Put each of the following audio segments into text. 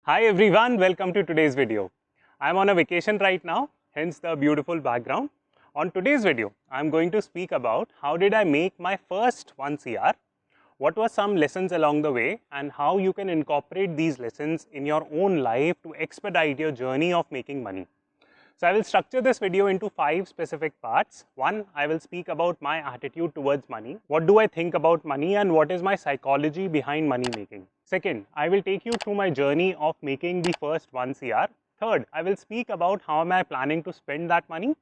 Hi everyone, welcome to today's video. I'm on a vacation right now, hence the beautiful background. On today's video, I'm going to speak about how did I make my first 1 CR, what were some lessons along the way, and how you can incorporate these lessons in your own life to expedite your journey of making money. So I will structure this video into 5 specific parts. 1, I will speak about my attitude towards money. What do I think about money and what is my psychology behind money making? Second, I will take you through my journey of making the first 1 CR. Third, I will speak about how am I planning to spend that money.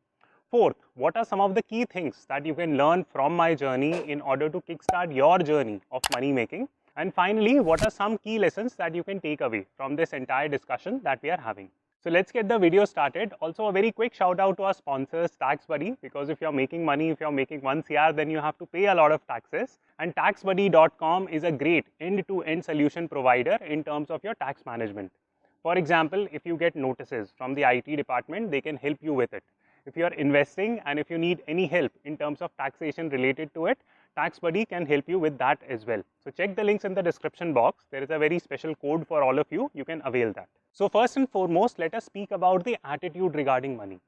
Fourth, what are some of the key things that you can learn from my journey in order to kickstart your journey of money making? And finally, what are some key lessons that you can take away from this entire discussion that we are having? So let's get the video started. Also a very quick shout out to our sponsors TaxBuddy, because if you're making money, if you're making 1 CR, then you have to pay a lot of taxes, and taxbuddy.com is a great end-to-end solution provider in terms of your tax management. For example, if you get notices from the IT department, they can help you with it. If you are investing and if you need any help in terms of taxation related to it, TaxBuddy can help you with that as well. So check the links in the description box. There is a very special code for all of you. You can avail that. So first and foremost, let us speak about the attitude regarding money.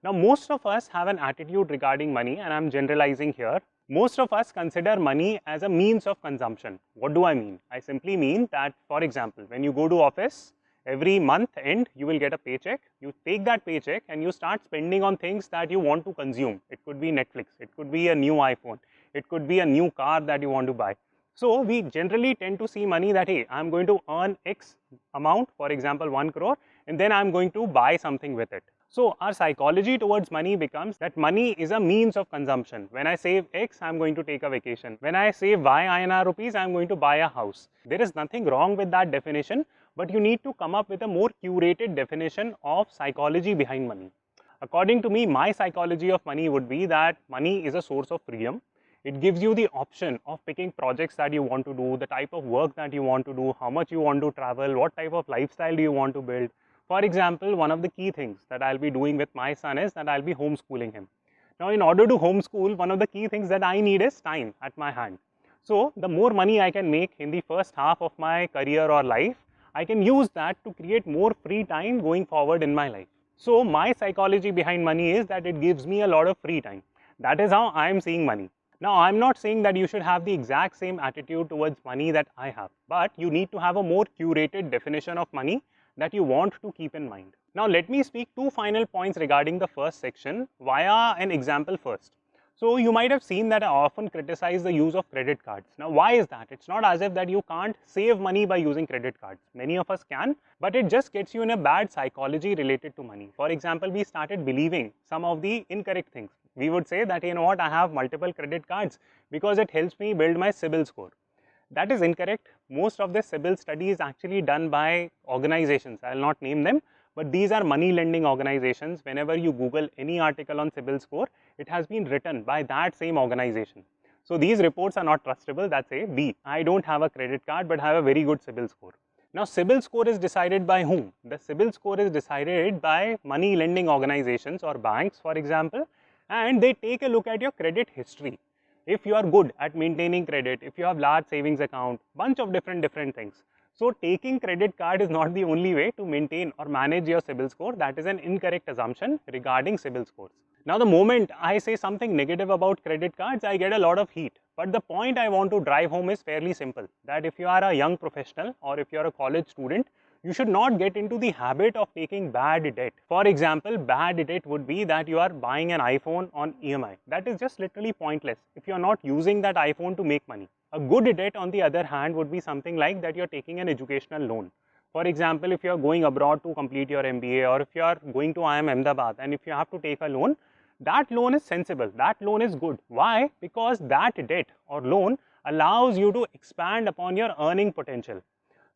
Now, most of us have an attitude regarding money, and I'm generalizing here. Most of us consider money as a means of consumption. What do I mean? I simply mean that, for example, when you go to office, every month end, you will get a paycheck. You take that paycheck and you start spending on things that you want to consume. It could be Netflix, it could be a new iPhone, it could be a new car that you want to buy. So we generally tend to see money that, hey, I'm going to earn X amount, for example, 1 crore, and then I'm going to buy something with it. So our psychology towards money becomes that money is a means of consumption. When I save X, I'm going to take a vacation. When I save Y INR rupees, I'm going to buy a house. There is nothing wrong with that definition, but you need to come up with a more curated definition of psychology behind money. According to me, my psychology of money would be that money is a source of freedom. It gives you the option of picking projects that you want to do, the type of work that you want to do, how much you want to travel, what type of lifestyle do you want to build. For example, one of the key things that I'll be doing with my son is that I'll be homeschooling him. Now, in order to homeschool, one of the key things that I need is time at my hand. So, the more money I can make in the first half of my career or life, I can use that to create more free time going forward in my life. So, my psychology behind money is that it gives me a lot of free time. That is how I am seeing money. Now, I'm not saying that you should have the exact same attitude towards money that I have, but you need to have a more curated definition of money that you want to keep in mind. Now, let me speak 2 final points regarding the first section via an example first. So, you might have seen that I often criticize the use of credit cards. Now, why is that? It's not as if that you can't save money by using credit cards. Many of us can, but it just gets you in a bad psychology related to money. For example, we started believing some of the incorrect things. We would say that, you know what, I have multiple credit cards because it helps me build my CIBIL score. That is incorrect. Most of this CIBIL study is actually done by organizations. I will not name them, but these are money lending organizations. Whenever you Google any article on CIBIL score, it has been written by that same organization. So these reports are not trustable. That's A. B. I don't have a credit card, but have a very good CIBIL score. Now, CIBIL score is decided by whom? The CIBIL score is decided by money lending organizations or banks, for example, and they take a look at your credit history. If you are good at maintaining credit, if you have large savings account, bunch of different things. So taking credit card is not the only way to maintain or manage your CIBIL score. That is an incorrect assumption regarding CIBIL scores. Now, the moment I say something negative about credit cards, I get a lot of heat. But the point I want to drive home is fairly simple, that if you are a young professional or if you are a college student, you should not get into the habit of taking bad debt. For example, bad debt would be that you are buying an iPhone on EMI. That is just literally pointless if you are not using that iPhone to make money. A good debt, on the other hand, would be something like that you are taking an educational loan. For example, if you are going abroad to complete your MBA, or if you are going to IIM Ahmedabad and if you have to take a loan, that loan is sensible, that loan is good. Why? Because that debt or loan allows you to expand upon your earning potential.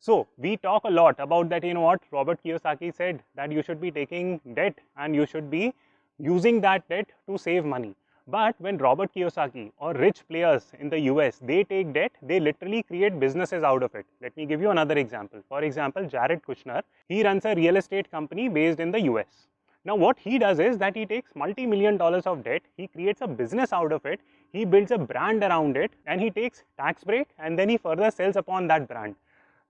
So we talk a lot about that, you know what, Robert Kiyosaki said that you should be taking debt and you should be using that debt to save money. But when Robert Kiyosaki or rich players in the US, they take debt, they literally create businesses out of it. Let me give you another example. For example, Jared Kushner, he runs a real estate company based in the US. Now what he does is that he takes multi-million dollars of debt, he creates a business out of it, he builds a brand around it, and he takes tax break and then he further sells upon that brand.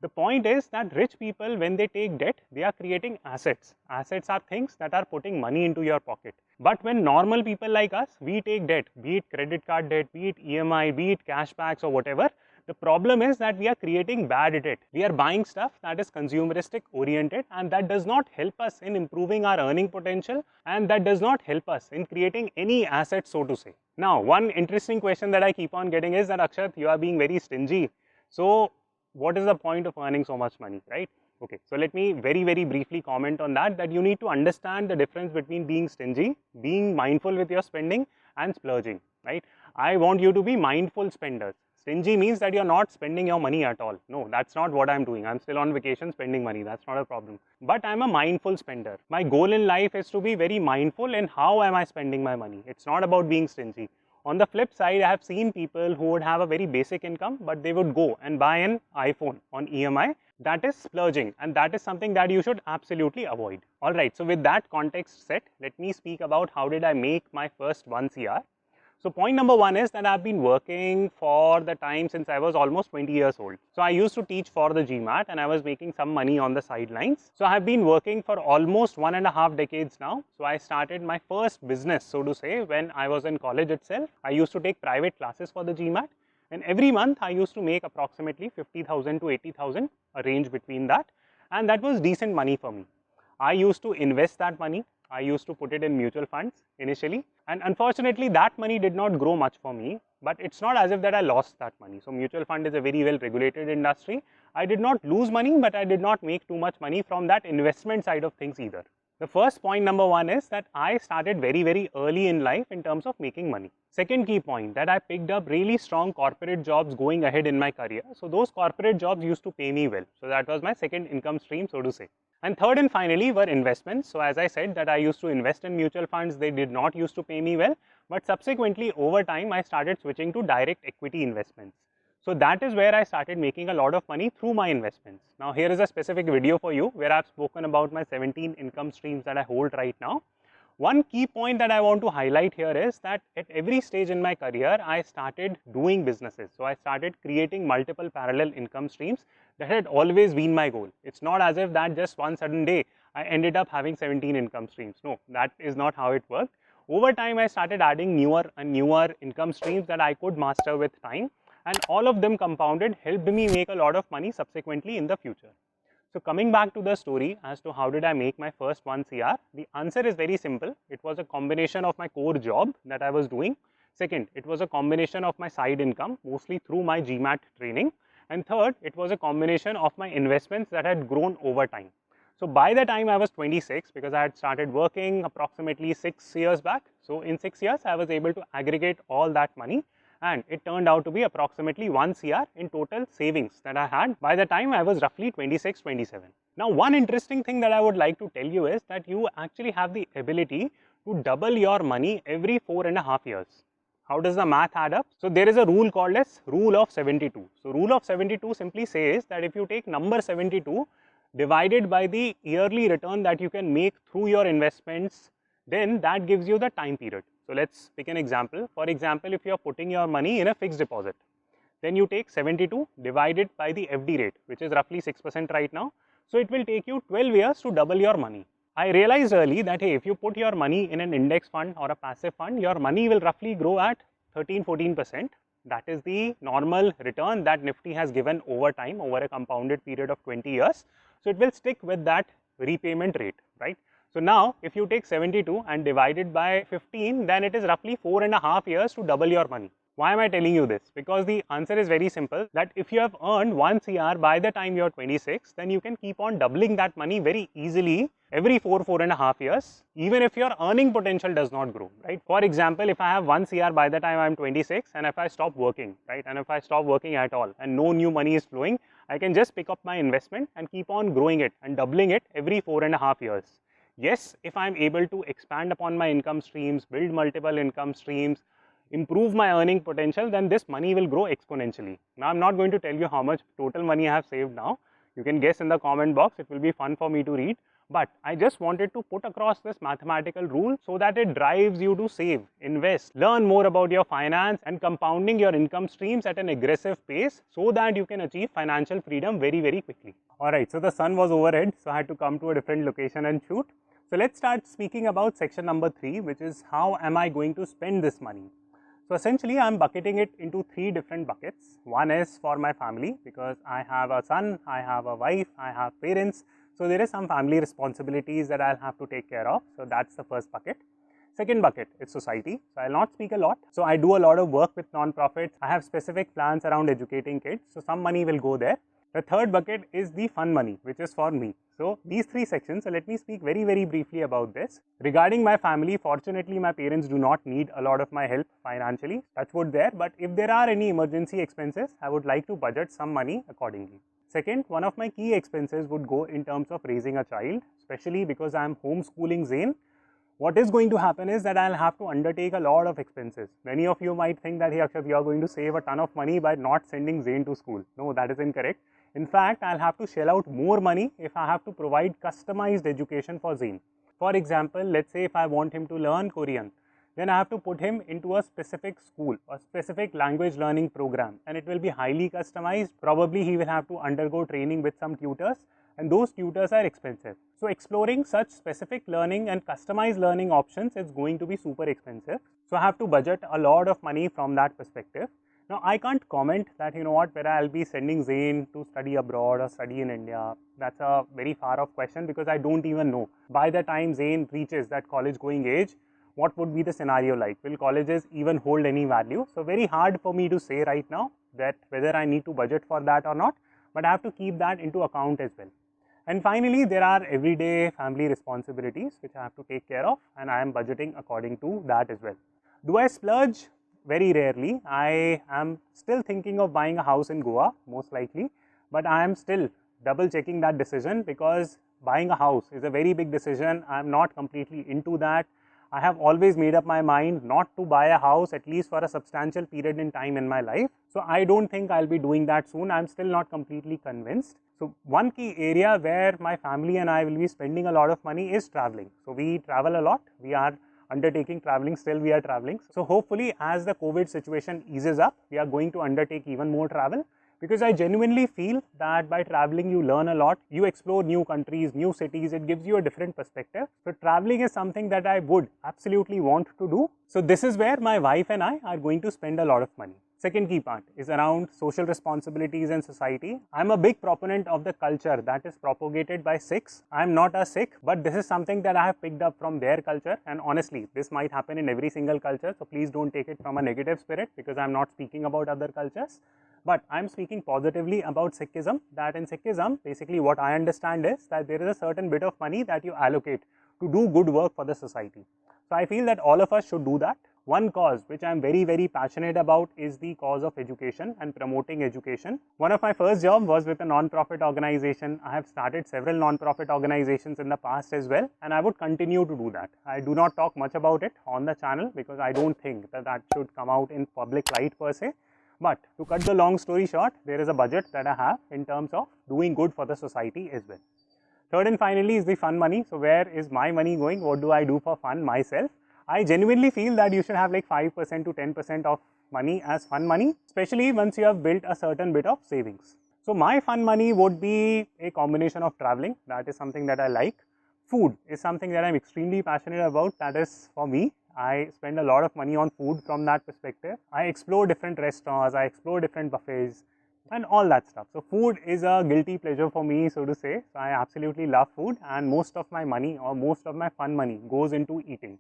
The point is that rich people, when they take debt, they are creating assets. Assets are things that are putting money into your pocket. But when normal people like us, we take debt, be it credit card debt, be it EMI, be it cashbacks or whatever, the problem is that we are creating bad debt. We are buying stuff that is consumeristic oriented, and that does not help us in improving our earning potential, and that does not help us in creating any assets, so to say. Now, one interesting question that I keep on getting is that, Akshat, you are being very stingy. So what is the point of earning so much money, right? Okay, so let me very briefly comment on that you need to understand the difference between being stingy, being mindful with your spending, and splurging, right? I want you to be mindful spenders. Stingy means that you're not spending your money at all. No, that's not what I'm doing. I'm still on vacation spending money. That's not a problem. But I'm a mindful spender. My goal in life is to be very mindful in how am I spending my money. It's not about being stingy. On the flip side, I have seen people who would have a very basic income, but they would go and buy an iPhone on EMI. That is splurging, and that is something that you should absolutely avoid. Alright, so with that context set, let me speak about how did I make my first 1 CR. So point number one is that I've been working for the time since I was almost 20 years old. So I used to teach for the GMAT and I was making some money on the sidelines. So I've been working for almost 1.5 decades now. So I started my first business, so to say, when I was in college itself. I used to take private classes for the GMAT, and every month I used to make approximately 50,000 to 80,000, a range between that, and that was decent money for me. I used to invest that money. I used to put it in mutual funds initially, and unfortunately that money did not grow much for me, but it's not as if that I lost that money. So mutual fund is a very well regulated industry. I did not lose money, but I did not make too much money from that investment side of things either. The first point number one is that I started very early in life in terms of making money. Second key point, that I picked up really strong corporate jobs going ahead in my career. So those corporate jobs used to pay me well. So that was my second income stream, so to say. And third and finally were investments. So as I said that I used to invest in mutual funds, they did not used to pay me well, but subsequently over time I started switching to direct equity investments. So that is where I started making a lot of money through my investments. Now here is a specific video for you where I've spoken about my 17 income streams that I hold right now. One key point that I want to highlight here is that at every stage in my career, I started doing businesses. So I started creating multiple parallel income streams. That had always been my goal. It's not as if that just one sudden day I ended up having 17 income streams. No, that is not how it worked. Over time, I started adding newer and newer income streams that I could master with time, and all of them compounded helped me make a lot of money subsequently in the future. So coming back to the story as to how did I make my first 1 CR, the answer is very simple. It was a combination of my core job that I was doing. Second, it was a combination of my side income, mostly through my GMAT training. And third, it was a combination of my investments that had grown over time. So by the time I was 26, because I had started working approximately 6 years back, so in 6 years I was able to aggregate all that money, and it turned out to be approximately 1 CR in total savings that I had by the time I was roughly 26, 27. Now one interesting thing that I would like to tell you is that you actually have the ability to double your money every 4.5 years. How does the math add up? So there is a rule called as rule of 72. So rule of 72 simply says that if you take number 72 divided by the yearly return that you can make through your investments, then that gives you the time period. So let's pick an example. For example, if you are putting your money in a fixed deposit, then you take 72 divided by the FD rate, which is roughly 6% right now. So it will take you 12 years to double your money. I realized early that hey, if you put your money in an index fund or a passive fund, your money will roughly grow at 13-14%. That is the normal return that Nifty has given over time, over a compounded period of 20 years. So it will stick with that repayment rate, right? So now if you take 72 and divide it by 15, then it is roughly 4.5 years to double your money. Why am I telling you this? Because the answer is very simple, that if you have earned 1 CR by the time you are 26, then you can keep on doubling that money very easily every 4.5 years, even if your earning potential does not grow, right? For example, if I have 1 CR by the time I am 26 and if I stop working, right, and if I stop working at all and no new money is flowing, I can just pick up my investment and keep on growing it and doubling it every 4.5 years. Yes, if I am able to expand upon my income streams, build multiple income streams, improve my earning potential, then this money will grow exponentially. Now, I'm not going to tell you how much total money I have saved now. You can guess in the comment box. It will be fun for me to read. But I just wanted to put across this mathematical rule so that it drives you to save, invest, learn more about your finance and compounding your income streams at an aggressive pace so that you can achieve financial freedom very, very quickly. Alright, so the sun was overhead, so I had to come to a different location and shoot. So let's start speaking about section number 3, which is how am I going to spend this money. So essentially, I'm bucketing it into 3 different buckets. One is for my family, because I have a son, I have a wife, I have parents. So there is some family responsibilities that I'll have to take care of. So that's the first bucket. Second bucket is society. So I'll not speak a lot. So I do a lot of work with non-profits. I have specific plans around educating kids. So some money will go there. The third bucket is the fun money, which is for me. So these 3 sections, so let me speak very, very briefly about this. Regarding my family, fortunately, my parents do not need a lot of my help financially, touch wood there. But if there are any emergency expenses, I would like to budget some money accordingly. Second, one of my key expenses would go in terms of raising a child, especially because I am homeschooling Zain. What is going to happen is that I'll have to undertake a lot of expenses. Many of you might think that, hey Akshat, you are going to save a ton of money by not sending Zain to school. No, that is incorrect. In fact, I'll have to shell out more money if I have to provide customized education for Zain. For example, let's say if I want him to learn Korean, then I have to put him into a specific school, a specific language learning program, and it will be highly customized. Probably he will have to undergo training with some tutors, and those tutors are expensive. So exploring such specific learning and customized learning options is going to be super expensive. So I have to budget a lot of money from that perspective. Now I can't comment that, you know what, whether I'll be sending Zain to study abroad or study in India. That's a very far off question because I don't even know. By the time Zain reaches that college going age, what would be the scenario like? Will colleges even hold any value? So very hard for me to say right now that whether I need to budget for that or not, but I have to keep that into account as well. And finally, there are everyday family responsibilities which I have to take care of, and I am budgeting according to that as well. Do I splurge? Very rarely. I am still thinking of buying a house in Goa, most likely, but I am still double checking that decision because buying a house is a very big decision. I am not completely into that. I have always made up my mind not to buy a house at least for a substantial period in time in my life. So I don't think I'll be doing that soon. I'm still not completely convinced. So one key area where my family and I will be spending a lot of money is traveling. So we travel a lot. We are undertaking traveling, still we are traveling. So hopefully as the COVID situation eases up, we are going to undertake even more travel. Because I genuinely feel that by traveling you learn a lot, you explore new countries, new cities, it gives you a different perspective. So traveling is something that I would absolutely want to do. So this is where my wife and I are going to spend a lot of money. Second key part is around social responsibilities and society. I'm a big proponent of the culture that is propagated by Sikhs. I'm not a Sikh, but this is something that I have picked up from their culture, and honestly, this might happen in every single culture, so please don't take it from a negative spirit because I'm not speaking about other cultures. But I'm speaking positively about Sikhism, that in Sikhism, basically what I understand is that there is a certain bit of money that you allocate to do good work for the society. So I feel that all of us should do that. One cause which I am very, very passionate about is the cause of education and promoting education. One of my first jobs was with a non-profit organization. I have started several non-profit organizations in the past as well, and I would continue to do that. I do not talk much about it on the channel because I don't think that that should come out in public light per se. But to cut the long story short, there is a budget that I have in terms of doing good for the society as well. Third and finally is the fun money. So where is my money going? What do I do for fun myself? I genuinely feel that you should have like 5% to 10% of money as fun money, especially once you have built a certain bit of savings. So my fun money would be a combination of traveling. That is something that I like. Food is something that I'm extremely passionate about. That is for me. I spend a lot of money on food from that perspective. I explore different restaurants, I explore different buffets and all that stuff. So food is a guilty pleasure for me, so to say. So I absolutely love food, and most of my money or most of my fun money goes into eating,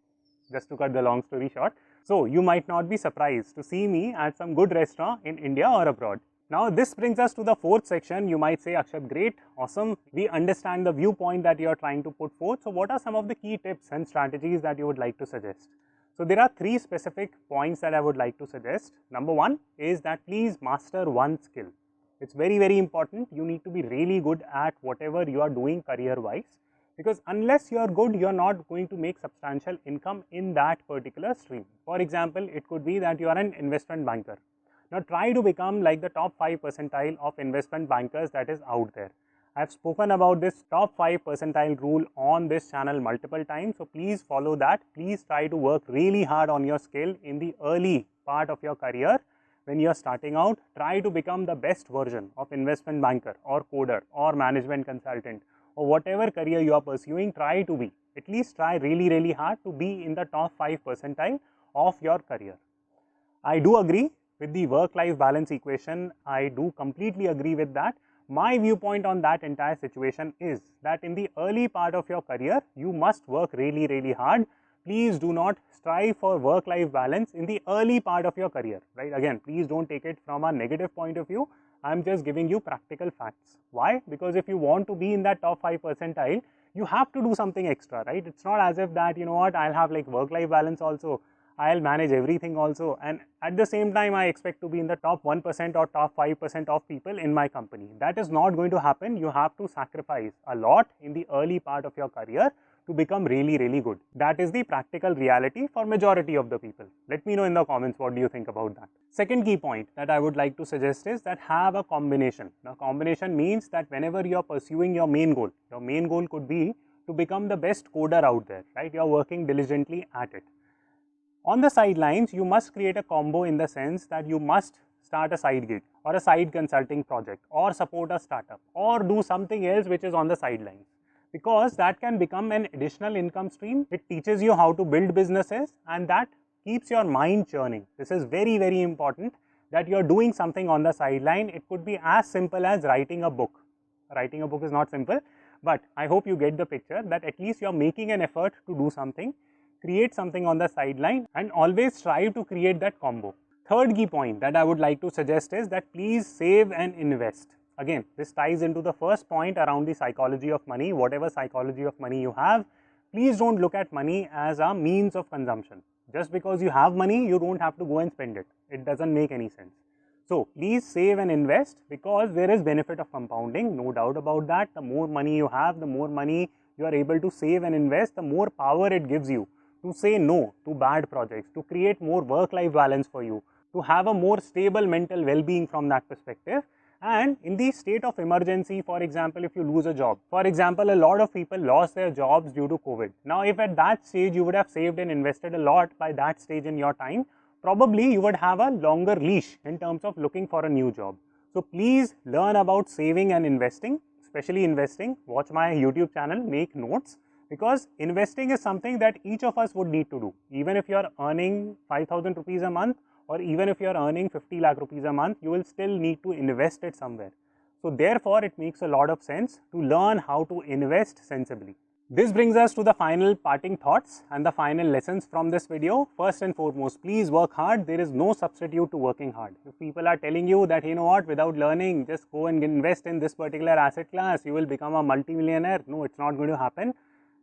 just to cut the long story short. So you might not be surprised to see me at some good restaurant in India or abroad. Now this brings us to the fourth section. You might say, Akshat, great, awesome. We understand the viewpoint that you are trying to put forth. So what are some of the key tips and strategies that you would like to suggest? So there are 3 specific points that I would like to suggest. Number 1 is that please master one skill. It's very, very important. You need to be really good at whatever you are doing career-wise, because unless you are good, you are not going to make substantial income in that particular stream. For example, it could be that you are an investment banker. Now try to become like the top 5 percentile of investment bankers that is out there. I've spoken about this top 5 percentile rule on this channel multiple times. So please follow that. Please try to work really hard on your skill in the early part of your career. When you're starting out, try to become the best version of investment banker or coder or management consultant or whatever career you are pursuing. Try to be, at least try really hard to be in the top 5 percentile of your career. I do agree with the work-life balance equation. I do completely agree with that. My viewpoint on that entire situation is that in the early part of your career, you must work really hard. Please do not strive for work-life balance in the early part of your career, right? Again, please don't take it from a negative point of view. I'm just giving you practical facts. Why? Because if you want to be in that top 5 percentile, you have to do something extra, right? It's not as if that, you know what, I'll have like work-life balance also, I'll manage everything also, and at the same time I expect to be in the top 1% or top 5% of people in my company. That is not going to happen. You have to sacrifice a lot in the early part of your career to become really good. That is the practical reality for majority of the people. Let me know in the comments what do you think about that. Second key point that I would like to suggest is that have a combination. Now, combination means that whenever you are pursuing your main goal could be to become the best coder out there, right? You are working diligently at it. On the sidelines, you must create a combo in the sense that you must start a side gig or a side consulting project or support a startup or do something else which is on the sidelines, because that can become an additional income stream. It teaches you how to build businesses and that keeps your mind churning. This is very important, that you are doing something on the sideline. It could be as simple as writing a book. Writing a book is not simple, but I hope you get the picture that at least you are making an effort to do something. Create something on the sideline and always strive to create that combo. Third key point that I would like to suggest is that please save and invest. Again, this ties into the first point around the psychology of money. Whatever psychology of money you have, please don't look at money as a means of consumption. Just because you have money, you don't have to go and spend it. It doesn't make any sense. So please save and invest, because there is benefit of compounding, no doubt about that. The more money you have, the more money you are able to save and invest, the more power it gives you to say no to bad projects, to create more work-life balance for you, to have a more stable mental well-being from that perspective. And in the state of emergency, for example, if you lose a job, for example, a lot of people lost their jobs due to COVID. Now, if at that stage you would have saved and invested a lot by that stage in your time, probably you would have a longer leash in terms of looking for a new job. So please learn about saving and investing, especially investing. Watch my YouTube channel, make notes, because investing is something that each of us would need to do. Even if you are earning 5,000 rupees a month, or even if you are earning 50 lakh rupees a month, you will still need to invest it somewhere. So therefore, it makes a lot of sense to learn how to invest sensibly. This brings us to the final parting thoughts and the final lessons from this video. First and foremost, please work hard. There is no substitute to working hard. If people are telling you that, you know what, without learning, just go and invest in this particular asset class, you will become a multi-millionaire. No, it's not going to happen.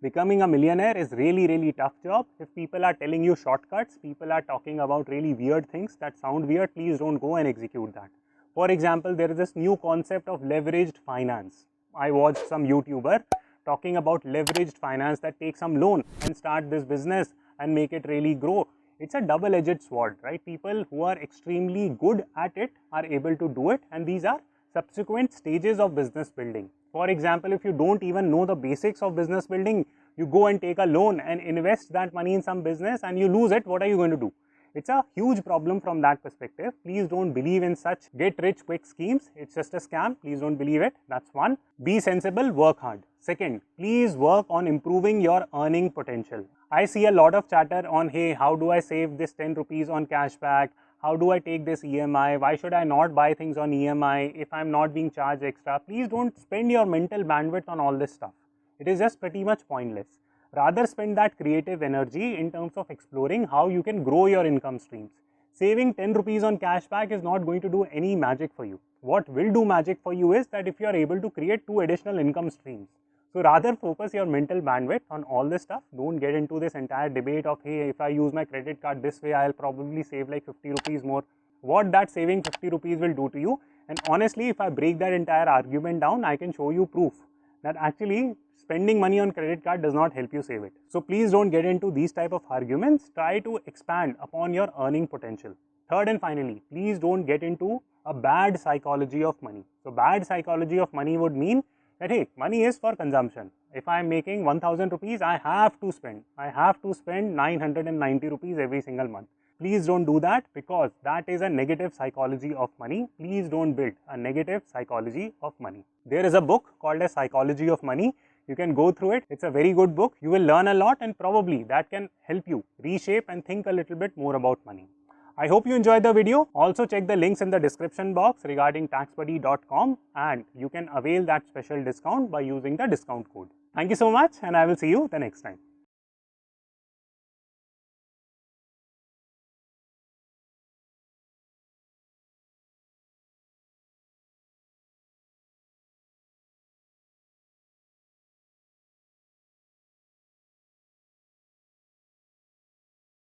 Becoming a millionaire is really tough job. If people are telling you shortcuts, people are talking about really weird things that sound weird, please don't go and execute that. For example, there is this new concept of leveraged finance. I watched some YouTuber talking about leveraged finance, that take some loan and start this business and make it really grow. It's a double-edged sword, right? People who are extremely good at it are able to do it, and these are subsequent stages of business building. For example, if you don't even know the basics of business building, you go and take a loan and invest that money in some business and you lose it, what are you going to do? It's a huge problem from that perspective. Please don't believe in such get-rich-quick schemes. It's just a scam. Please don't believe it. That's one. Be sensible, work hard. Second, please work on improving your earning potential. I see a lot of chatter on, hey, how do I save this 10 rupees on cashback? How do I take this EMI? Why should I not buy things on EMI if I'm not being charged extra? Please don't spend your mental bandwidth on all this stuff. It is just pretty much pointless. Rather spend that creative energy in terms of exploring how you can grow your income streams. Saving 10 rupees on cashback is not going to do any magic for you. What will do magic for you is that if you are able to create 2 additional income streams. So rather focus your mental bandwidth on all this stuff. Don't get into this entire debate of, hey, if I use my credit card this way, I'll probably save like 50 rupees more. What that saving 50 rupees will do to you. And honestly, if I break that entire argument down, I can show you proof that actually spending money on credit card does not help you save it. So please don't get into these type of arguments. Try to expand upon your earning potential. Third and finally, please don't get into a bad psychology of money. So bad psychology of money would mean that hey, money is for consumption. If I am making 1000 rupees, I have to spend 990 rupees every single month. Please don't do that, because that is a negative psychology of money. Please don't build a negative psychology of money. There is a book called as Psychology of Money. You can go through it. It's a very good book. You will learn a lot, and probably that can help you reshape and think a little bit more about money. I hope you enjoyed the video. Also check the links in the description box regarding taxbuddy.com, and you can avail that special discount by using the discount code. Thank you so much, and I will see you the next time.